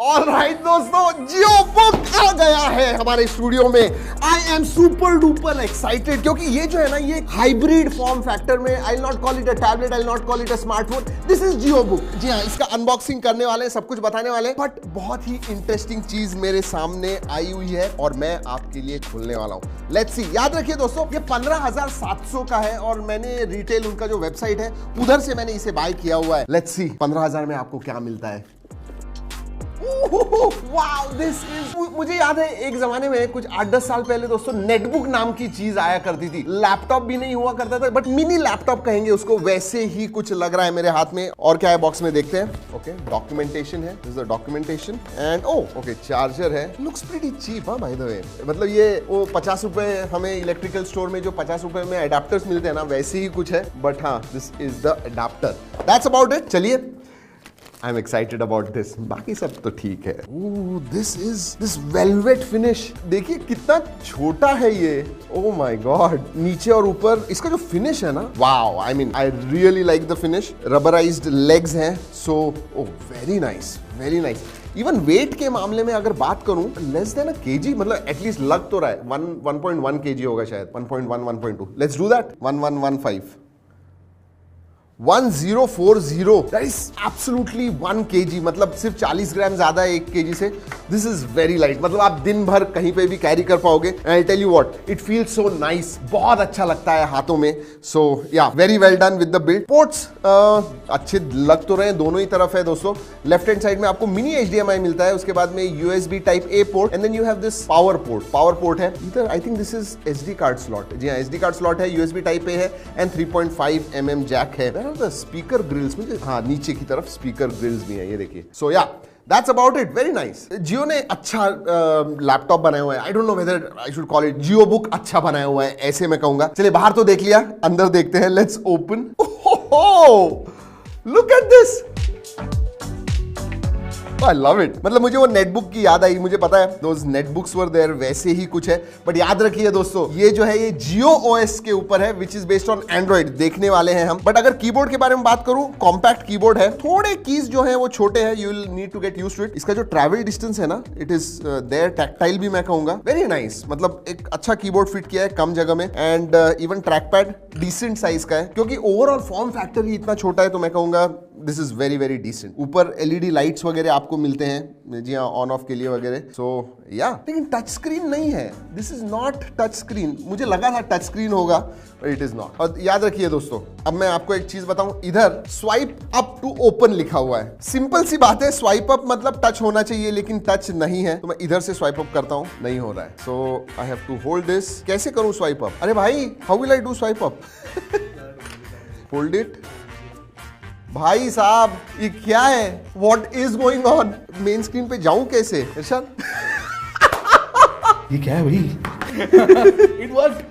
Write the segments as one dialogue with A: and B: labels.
A: Alright दोस्तों, जियो book आ गया है हमारे स्टूडियो में। I am super duper excited क्योंकि ये जो है ना, ये हाइब्रिड फॉर्म फैक्टर में, I not call it a tablet, I not call it a smartphone, this is Jio book. जी हाँ, इसका अनबॉक्सिंग करने वाले हैं, सब कुछ बताने वाले हैं, बट बहुत ही इंटरेस्टिंग चीज मेरे सामने आई हुई है और मैं आपके लिए खोलने वाला हूँ। Let's see. याद रखिए दोस्तों, ये 15,700 का है और मैंने रिटेल उनका जो वेबसाइट है उधर से मैंने इसे बाय किया हुआ है। लेट्स सी 15,000 में आपको क्या मिलता है। वाओ, दिस इज, मुझे याद है एक जमाने में कुछ 8-10 साल पहले दोस्तों नेटबुक नाम की चीज आया करती थी। लैपटॉप भी नहीं हुआ करता था, बट मिनी लैपटॉप कहेंगे उसको, वैसे ही कुछ लग रहा है मेरे हाथ में। और क्या है बॉक्स में, देखते हैं। ओके, डॉक्यूमेंटेशन है, this is the documentation and okay charger है। Looks pretty cheap by the way, मतलब ये वो 50 रुपए हमें इलेक्ट्रिकल स्टोर में जो 50 रुपए में अडेप्टर्स मिलते हैं ना, वैसे ही कुछ है, बट हाँ, this is the adapter. That's about it. चलिए, I am excited about this, बाकी सब तो ठीक है। दिस वेलवेट फिनिश, देखिए कितना छोटा है ये। ओह माय गॉड, नीचे और ऊपर इसका जो फिनिश है ना, wow, I mean I really like the finish. Rubberised legs हैं, so oh very nice, very nice. Even weight के मामले में अगर बात करूं, लेस देन अ केजी, मतलब एटलीस्ट लग तो रहा है 1.1 केजी होगा शायद, 1.1 1.2। Let's do that. 1115 1040, that is absolutely 1 kg, मतलब सिर्फ 40 ग्राम ज्यादा है 1 kg से। दिस इज वेरी लाइट, मतलब आप दिन भर कहीं पे भी कैरी कर पाओगे। And I tell you what, it feels so nice, बहुत अच्छा लगता है हाथों में। So yeah, very well done with the build. Ports अच्छे लग तो रहे हैं, दोनों ही तरफ है दोस्तों। लेफ्ट हैंड साइड में आपको मिनी HDMI मिलता है, उसके बाद में USB type A port, and then you have this power port है इधर। I think this is SD card slot. जी हाँ, SD कार्ड स्लॉट है, USB टाइप A है एंड 3.5 mm जैक है। स्पीकर ग्रिल्स, मुझे हाँ नीचे की तरफ स्पीकर ग्रिल्स भी हैं, ये देखिए। So yeah, that's about it, very nice. Jio ने अच्छा लैपटॉप बनाया हुआ है। I don't know whether I should call it Jio book, अच्छा बनाया हुआ है ऐसे मैं कहूंगा। चलिए, बाहर तो देख लिया, अंदर देखते हैं। Let's open. Look at this, I love it। मतलब मुझे वो नेटबुक की याद आई, मुझे पता है those netbooks were there, वैसे ही कुछ है। बट याद रखिए दोस्तों, ये जो है ये जियो OS के ऊपर है, which is based on Android, देखने वाले हैं हम। बट अगर कीबोर्ड के बारे में बात करूं, कॉम्पैक्ट कीबोर्ड है, थोड़े कीज जो है वो छोटे हैं, you will need to get used to it। इसका जो ट्रैवल डिस्टेंस है ना, it is there, टैक्टाइल भी मैं कहूंगा, वेरी नाइस। मतलब एक अच्छा कीबोर्ड फिट किया है कम जगह में। And even track pad decent size का है, क्योंकि ओवरऑल फॉर्म फैक्टर ही इतना छोटा है, तो मैं कहूंगा this is very very decent. ऊपर LED लाइट्स वगैरह आपको मिलते हैं, जी हाँ, ऑन ऑफ के लिए वगैरह। सो या, लेकिन टच स्क्रीन नहीं है, this is not touch screen. मुझे लगा था टच स्क्रीन होगा, बट इट इज नॉट। और याद रखिए दोस्तों, अब मैं आपको एक चीज बताऊं, इधर स्वाइप अप टू ओपन लिखा हुआ है। सिंपल सी बात है, स्वाइप अप मतलब टच होना चाहिए, लेकिन टच नहीं है, तो मैं इधर से स्वाइप अप करता हूं, नहीं हो रहा है। So I have to hold this. कैसे करूं स्वाइप अप? अरे भाई, how will I do swipe up? Hold it. भाई साहब, ये क्या है? What is going on? Main screen पे जाऊं कैसे? इरशाद,
B: ये क्या है भाई? It worked.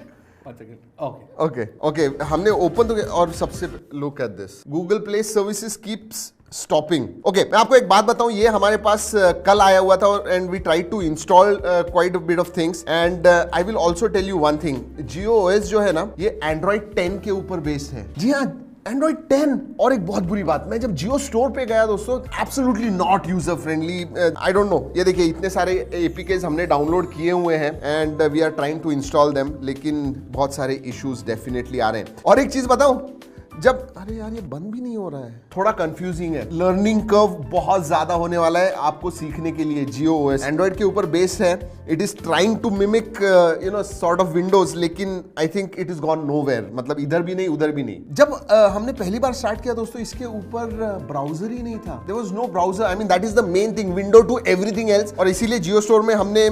A: Okay. हमने ओपन तो, और सबसे look at this, Google play services keeps stopping. Okay, मैं आपको एक बात बताऊं, ये हमारे पास कल आया हुआ था and we tried to install quite a bit of things. And I will also tell you one thing, Jio OS जो है ना, ये Android 10 के ऊपर बेस्ड है। जी हाँ, Android 10। और एक बहुत बुरी बात, मैं जब जियो स्टोर पे गया दोस्तों, absolutely not user friendly. I don't no, ये देखिए इतने सारे APKs हमने डाउनलोड किए हुए हैं and we are trying to install them, लेकिन बहुत सारे इश्यूज डेफिनेटली आ रहे हैं। और एक चीज बताऊं, जब, अरे यार ये बंद भी नहीं हो रहा है, थोड़ा कंफ्यूजिंग है। लर्निंग कर्व बहुत ज्यादा होने वाला है आपको सीखने के लिए। जियो OS एंड्रॉइड के ऊपर बेस्ड है, it is trying to mimic sort of Windows, लेकिन I think it is gone nowhere. मतलब इधर भी नहीं, उधर भी नहीं। जब हमने पहली बार स्टार्ट किया दोस्तों, इसके ऊपर ब्राउजर ही नहीं था, there was no browser. I mean that is the main thing, window to everything else. और इसीलिए जियो स्टोर में हमने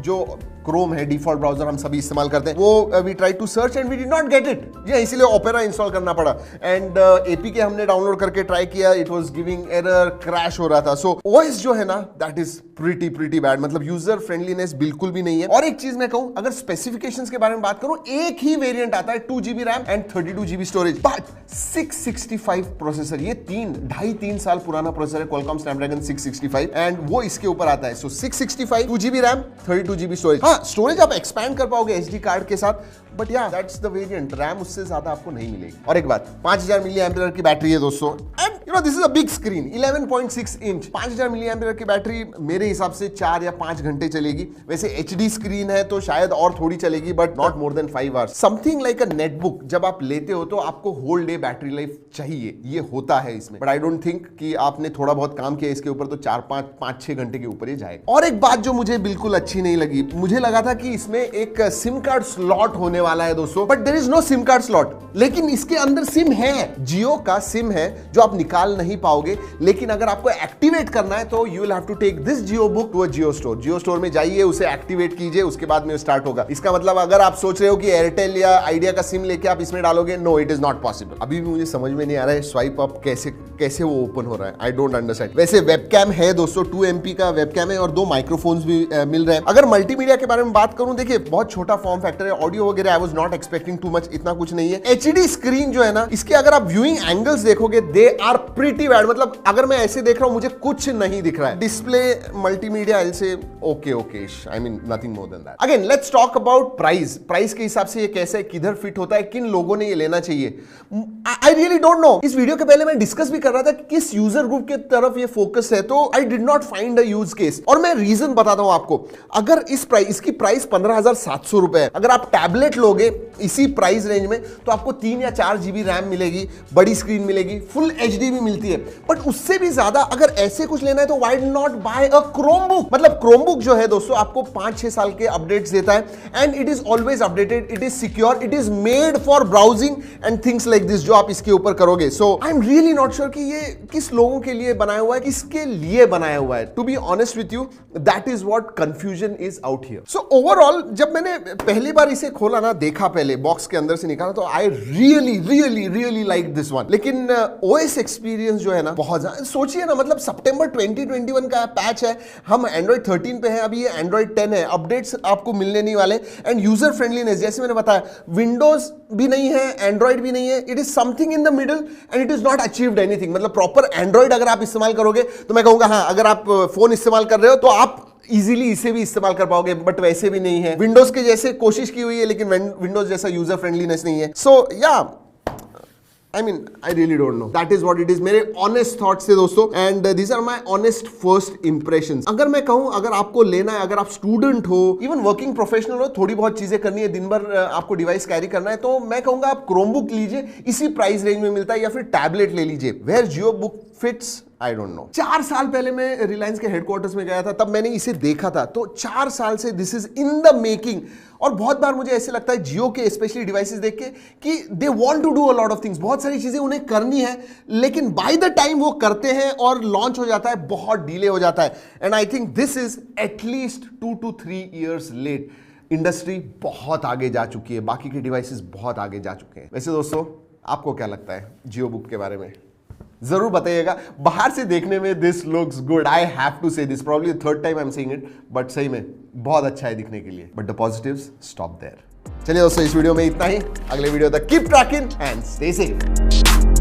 A: जो क्रोम है, डिफॉल्ट ब्राउजर हम सभी इस्तेमाल करते हैं, वो we try to search and we did not get it. जी, इसीलिए ओपेरा इंस्टॉल करना पड़ा। एंड APK हमने डाउनलोड करके ट्राई किया, it was giving error, crash हो रहा था। सो OS जो है ना, दैट इज प्रीटी बैड, मतलब यूजर फ्रेंडलीनेस बिल्कुल भी नहीं है। और एक चीज मैं कहूं, अगर स्पेसिफिकेशंस के बारे में बात करूं, एक ही वेरिएंट आता है 2GB RAM and 32GB storage, but 665 processor. ये 2.5-3 साल पुराना प्रोसेसर है, Qualcomm Snapdragon 665, एंड वो इसके ऊपर आता है। सो 665, 2GB रैम, 32GB स्टोरेज। हाँ, स्टोरेज आप एक्सपैंड कर पाओगे SD कार्ड के साथ, बट या, दैट्स द वेरिएंट। रैम उससे ज्यादा आपको नहीं मिलेगी। और एक बात, 5000 mAh की बैटरी है दोस्तों, and you know this is a big screen, 11.6 inch, 5000 milli ampere की बैटरी मेरे हिसाब से 4 या 5 घंटे चलेगी। वैसे HD स्क्रीन है तो शायद और थोड़ी चलेगी, but not more than 5 hours. Something like a netbook जब आप लेते हो तो आपको होल डे बैटरी लाइफ चाहिए, ये होता है इसमें, बट आई डोंट थिंक कि आपने थोड़ा बहुत काम किया इसके ऊपर तो 4-5-6 घंटे के ऊपर ही जाएगा। और एक बात जो मुझे बिल्कुल अच्छी नहीं लगी, मुझे लगा था कि इसमें एक सिम कार्ड स्लॉट होने वाला है दोस्तों, but there is no SIM card slot. लेकिन इसके अंदर सिम है, जियो का सिम है जो आप निकाल नहीं पाओगे, लेकिन अगर आपको एक्टिवेट करना है तो you will have to take this Jio book to a Jio store. Jio store में जाइए, उसे एक्टिवेट कीजिए, उसके बाद में स्टार्ट होगा। इसका मतलब अगर आप सोच रहे हो कि एयरटेल या आइडिया का सिम लेके आप इसमें डालोगे, no it is not possible. अभी भी मुझे समझ में नहीं आ रहा है स्वाइप अप कैसे वो ओपन हो रहा है, आई डोंट अंडरस्टैंड। वैसे वेबकैम है दोस्तों, 2 MP का वेबकैम है और 2 माइक्रोफोन्स भी मिल रहे हैं। अगर मल्टीमीडिया के बारे में बात करूं, देखिए बहुत छोटा फॉर्म फैक्टर है, ऑडियो वगैरह I was not expecting too much, इतना कुछ नहीं है। HD स्क्रीन जो है ना, इसके अगर आप व्यूइंग एंगल्स देखोगे दे आर प्रीटी बैड, मतलब अगर मैं ऐसे देख रहा हूं मुझे कुछ नहीं दिख रहा है। डिस्प्ले मल्टीमीडिया आई से okay, I mean nothing more than that. Again let's talk about price. Price के हिसाब से ये कैसा है, किधर फिट होता है, किन लोगों ने ये लेना चाहिए, आई रियली डोंट नो। इस वीडियो के पहले मैं डिस्कस भी कर रहा था कि किस यूजर ग्रुप के तरफ ये फोकस है, तो I did not find a use case. और मैं रीजन बताता हूं आपको। अगर इसकी प्राइस 15,700 रुपए है, अगर आप टैबलेट लोगे इसी प्राइस रेंज में तो आपको 3 या 4 GB रैम मिलेगी, बड़ी स्क्रीन मिलेगी, फुल HD भी मिलती है। बट उससे भी ज्यादा अगर ऐसे कुछ लेना है तो why not buy a Chromebook. मतलब क्रोमबुक जो है दोस्तों आपको 5-6 साल के अपडेट्स देता है and it is always updated, it is secure, it is made for browsing and things like this जो आप इसके ऊपर करोगे। So I am really not sure कि ये किस लोगों के लिए बनाया हुआ है, किसके लिए बनाया हुआ है। To be honest with you, that is what confusion is out here. So overall जब मैंने पहली बार इसे खोला ना, देखा पहले बॉक्स के अंदर से निकाला, तो आई रियली लाइक दिस वन। लेकिन OS एक्सपीरियंस जो है ना बहुत ज्यादा, सोचिए ना, मतलब सितंबर 2021 का पैच है, हम एंड्रॉइड 13 पे हैं, अभी ये एंड्रॉइड 10 है, अपडेट्स आपको मिलने नहीं वाले। एंड यूजर फ्रेंडलीनेस जैसे मैंने बताया, विंडोज भी नहीं है, एंड्रॉइड भी नहीं है, it is something in the middle and it is not achieved anything. मतलब प्रॉपर एंड्रॉइड अगर आप इस्तेमाल करोगे तो मैं कहूंगा हाँ, अगर आप फोन इस्तेमाल कर रहे हो तो आप इजीली इसे भी इस्तेमाल कर पाओगे, बट वैसे भी नहीं है। विंडोज के जैसे कोशिश की हुई है लेकिन विंडोज जैसा यूजर फ्रेंडलीनेस नहीं है। सो या I mean, I really don't know. That is what it is. मेरे honest thoughts थे दोस्तों, and these are my honest first impressions. अगर मैं कहूँ, अगर आपको लेना है, अगर आप स्टूडेंट हो, इवन वर्किंग प्रोफेशनल हो, थोड़ी बहुत चीजें करनी है, दिन भर आपको डिवाइस कैरी करना है, तो मैं कहूँगा आप क्रोमबुक लीजिए, इसी प्राइस रेंज में मिलता है, या फिर टैबलेट ले लीजिए। Where Jio book fits I don't know. 4 साल पहले मैं रिलायंस के हेडक्वार्टर्स में गया था, तब मैंने इसे देखा था, तो 4 साल से this is in the making. और बहुत बार मुझे ऐसे लगता है जियो के स्पेशली डिवाइसेस देख के कि they want to do a lot of things, बहुत सारी चीजें उन्हें करनी है, लेकिन बाय द टाइम वो करते हैं और लॉन्च हो जाता है, बहुत डिले हो जाता है। And I think this is at least 2 to 3 years late. Industry बहुत आगे जा चुकी है, बाकी के डिवाइसेस बहुत आगे जा चुके हैं। वैसे दोस्तों आपको क्या लगता है जियो बुक के बारे में, जरूर बताइएगा। बाहर से देखने में this looks good, I have to say this, probably third time I am saying it, but सही में बहुत अच्छा है दिखने के लिए, but the positives stop there. चलिए दोस्तों इस वीडियो में इतना ही, अगले वीडियो तक keep trekking and stay safe.